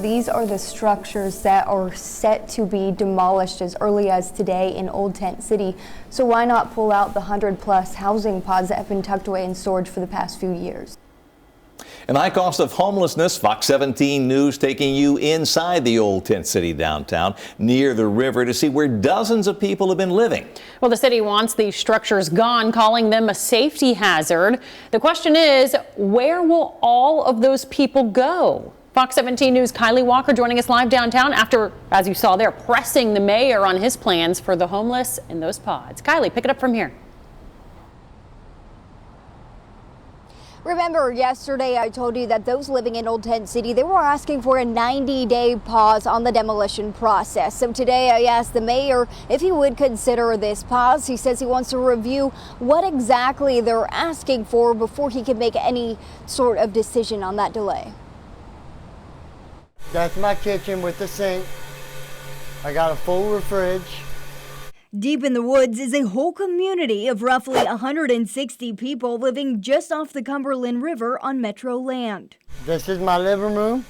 These are the structures that are set to be demolished as early as today in Old Tent City. So why not pull out the 100+ housing pods that have been tucked away in storage for the past few years? An high cost of homelessness. Fox 17 News taking you inside the Old Tent City downtown near the river to see where dozens of people have been living. Well, the city wants these structures gone, calling them a safety hazard. The question is, where will all of those people go? Fox 17 News' Kylie Walker joining us live downtown after, as you saw there, pressing the mayor on his plans for the homeless in those pods. Kylie, pick it up from here. Remember yesterday I told you that those living in Old Tent City, they were asking for a 90-day pause on the demolition process. So today I asked the mayor if he would consider this pause. He says he wants to review what exactly they're asking for before he can make any sort of decision on that delay. That's my kitchen with the sink. I got a full fridge. Deep in the woods is a whole community of roughly 160 people living just off the Cumberland River on Metro land. This is my living room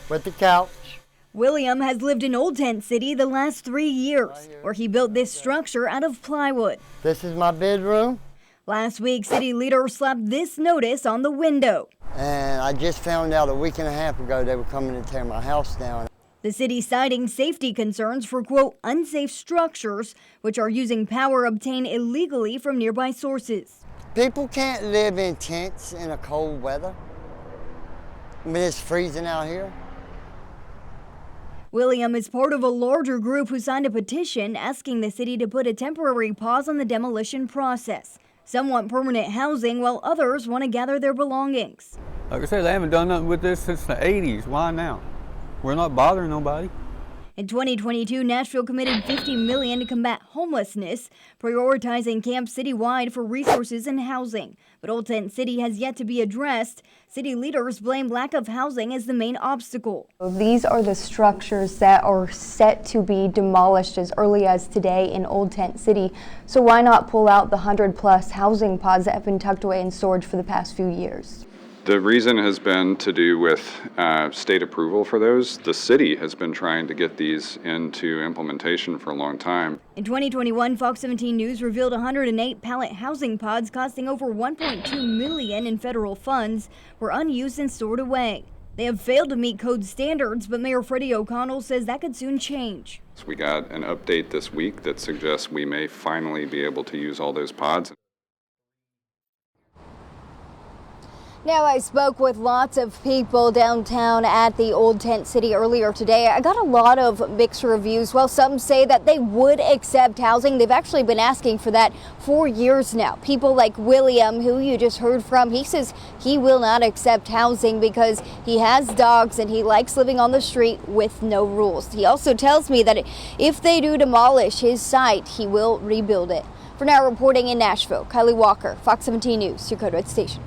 with the couch. William has lived in Old Tent City the last 3 years, where he built this structure out of plywood. This is my bedroom. Last week, city leaders slapped this notice on the window. And I just found out a week and a half ago they were coming to tear my house down. The city citing safety concerns for, quote, unsafe structures, which are using power obtained illegally from nearby sources. People can't live in tents in a cold weather. I mean, it's freezing out here. William is part of a larger group who signed a petition asking the city to put a temporary pause on the demolition process. Some want permanent housing, while others want to gather their belongings. Like I said, they haven't done nothing with this since the 80s. Why now? We're not bothering nobody. In 2022, Nashville committed $50 million to combat homelessness, prioritizing camps citywide for resources and housing. But Old Tent City has yet to be addressed. City leaders blame lack of housing as the main obstacle. These are the structures that are set to be demolished as early as today in Old Tent City. So why not pull out the 100+ housing pods that have been tucked away in storage for the past few years? The reason has been to do with state approval for those. The city has been trying to get these into implementation for a long time. In 2021, Fox 17 News revealed 108 pallet housing pods costing over $1.2 million in federal funds were unused and stored away. They have failed to meet code standards, but Mayor Freddie O'Connell says that could soon change. We got an update this week that suggests we may finally be able to use all those pods. Now, I spoke with lots of people downtown at the Old Tent City earlier today. I got a lot of mixed reviews. Well, some say that they would accept housing. They've actually been asking for that for years now. People like William, who you just heard from, he says he will not accept housing because he has dogs and he likes living on the street with no rules. He also tells me that if they do demolish his site, he will rebuild it. For now, reporting in Nashville, Kylie Walker, Fox 17 News, your Code Red Station.